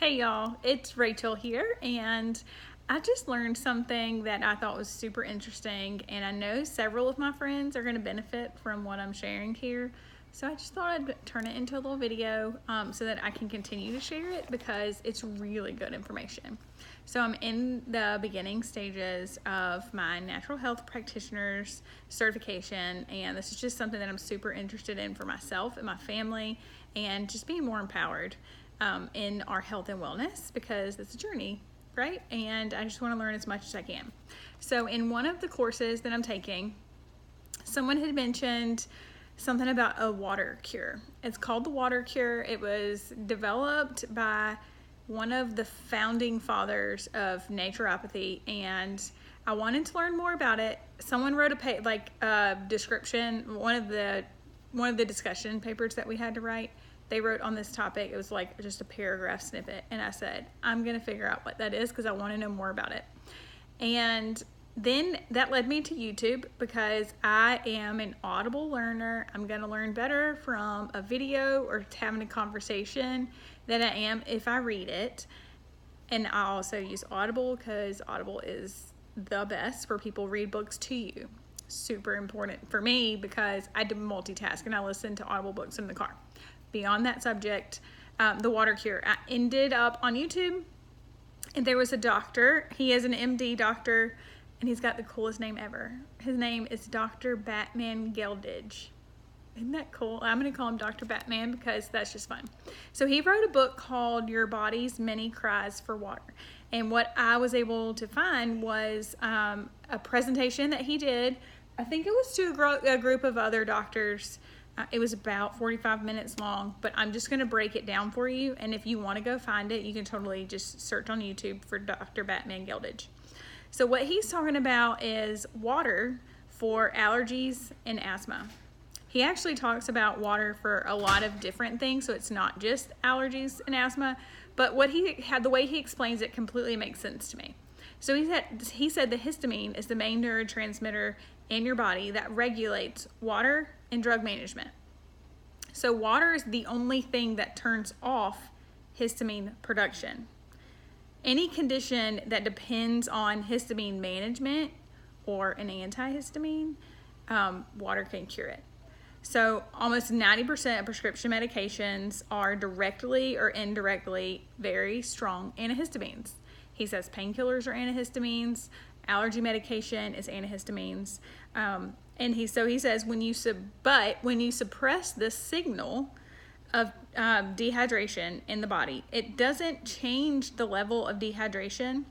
Hey y'all, it's Rachel here, and I just learned something that I thought was super interesting, and I know several of my friends are going to benefit from what I'm sharing here. So I just thought I'd turn it into a little video so that I can continue to share it because it's really good information. So I'm in the beginning stages of my natural health practitioner's certification, and this is just something that I'm super interested in for myself and my family, and just being more empowered in our health and wellness because it's a journey, right? And I just want to learn as much as I can. So in one of the courses that I'm taking, someone had mentioned something about a water cure. It's called the water cure. It was developed by one of the founding fathers of naturopathy, and I wanted to learn more about it. Someone wrote a description, one of the discussion papers that we had to write. They wrote on this topic. It was like just a paragraph snippet, and I said, I'm gonna figure out what that is because I want to know more about it. And then that led me to YouTube because I am an Audible learner. I'm gonna learn better from a video or having a conversation than I am if I read it. And I also use Audible because Audible is the best where people read books to you. Super important for me because I do multitask and I listen to Audible books in the car. Beyond that subject, the water cure. I ended up on YouTube, and there was a doctor. He is an MD doctor, and he's got the coolest name ever. His name is Dr. Batman Geldage. Isn't that cool? I'm going to call him Dr. Batman because that's just fun. So he wrote a book called Your Body's Many Cries for Water. And what I was able to find was a presentation that he did. I think it was to a group of other doctors. It was about 45 minutes long, but I'm just going to break it down for you. And if you want to go find it, you can totally just search on YouTube for Dr. Batman Geldage. So what he's talking about is water for allergies and asthma. He actually talks about water for a lot of different things, so it's not just allergies and asthma, but the way he explains it completely makes sense to me. So he said the histamine is the main neurotransmitter in your body that regulates water and drug management. So water is the only thing that turns off histamine production. Any condition that depends on histamine management or an antihistamine, water can cure it. So almost 90% of prescription medications are directly or indirectly very strong antihistamines. He says painkillers are antihistamines, allergy medication is antihistamines, and he says when you suppress the signal of dehydration in the body, it doesn't change the level of dehydration,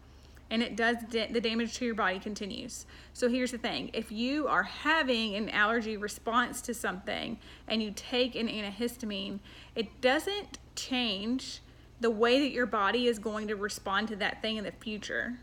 and it does the damage to your body continues. So here's the thing: if you are having an allergy response to something and you take an antihistamine, it doesn't change the way that your body is going to respond to that thing in the future.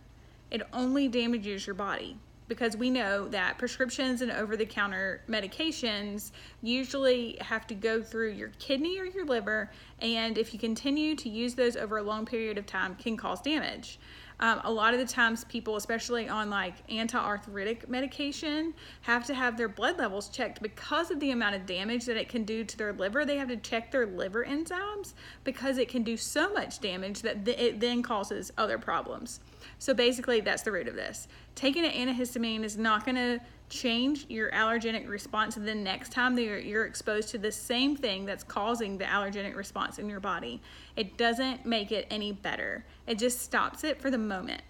It only damages your body, because we know that prescriptions and over-the-counter medications usually have to go through your kidney or your liver, and if you continue to use those over a long period of time, can cause damage. A lot of the times people, especially on like anti-arthritic medication, have to have their blood levels checked because of the amount of damage that it can do to their liver. They have to check their liver enzymes because it can do so much damage that it then causes other problems. So basically that's the root of this. Taking an antihistamine is not going to change your allergenic response the next time that you're exposed to the same thing that's causing the allergenic response in your body. It doesn't make it any better. It just stops it for the moment.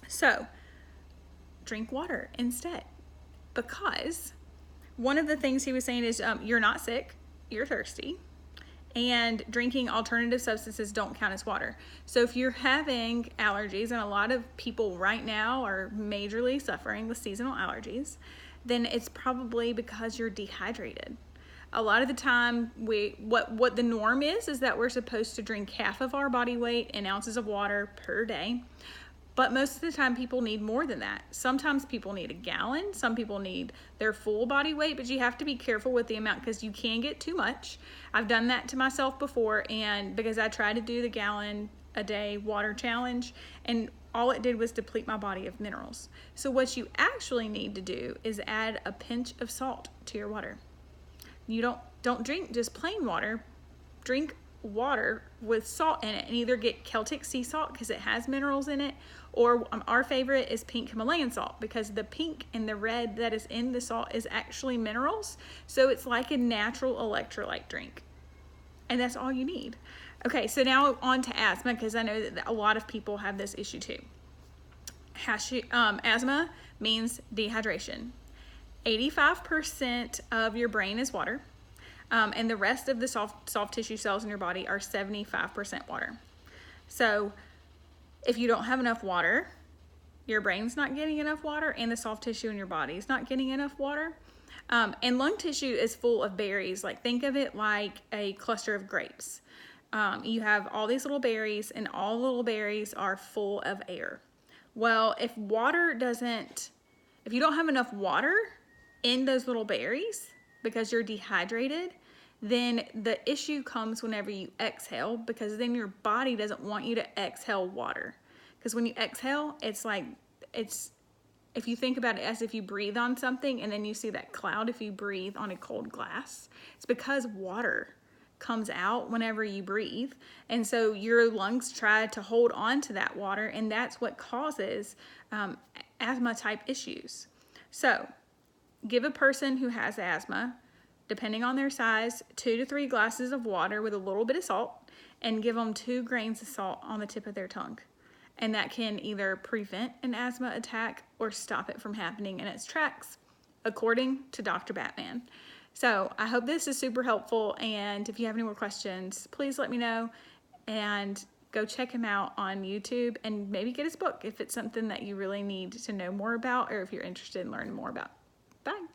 So drink water instead, because one of the things he was saying is you're not sick, you're thirsty, and drinking alternative substances don't count as water. So if you're having allergies, and a lot of people right now are majorly suffering with seasonal allergies, then it's probably because you're dehydrated. A lot of the time, what the norm is that we're supposed to drink half of our body weight in ounces of water per day. But most of the time people need more than that. Sometimes people need a gallon, some people need their full body weight, but you have to be careful with the amount because you can get too much. I've done that to myself before, and because I tried to do the gallon a day water challenge, and all it did was deplete my body of minerals. So what you actually need to do is add a pinch of salt to your water. You don't drink just plain water. Drink water with salt in it and either get Celtic sea salt because it has minerals in it, or our favorite is pink Himalayan salt because the pink and the red that is in the salt is actually minerals. So it's like a natural electrolyte drink. And that's all you need. Okay, so now on to asthma, because I know that a lot of people have this issue too. Asthma means dehydration. 85% of your brain is water, and the rest of the soft tissue cells in your body are 75% water. So if you don't have enough water, your brain's not getting enough water, and the soft tissue in your body is not getting enough water. And lung tissue is full of berries. Like, think of it like a cluster of grapes. You have all these little berries, and all the little berries are full of air. Well, if you don't have enough water in those little berries because you're dehydrated, then the issue comes whenever you exhale, because then your body doesn't want you to exhale water. Because when you exhale, if you think about it as if you breathe on something and then you see that cloud if you breathe on a cold glass, it's because water comes out whenever you breathe. And so your lungs try to hold on to that water, and that's what causes asthma type issues. So give a person who has asthma, depending on their size, 2 to 3 glasses of water with a little bit of salt, and give them 2 grains of salt on the tip of their tongue. And that can either prevent an asthma attack or stop it from happening in its tracks, according to Dr. Batman. So I hope this is super helpful, and if you have any more questions, please let me know, and go check him out on YouTube and maybe get his book if it's something that you really need to know more about, or if you're interested in learning more about. Bye.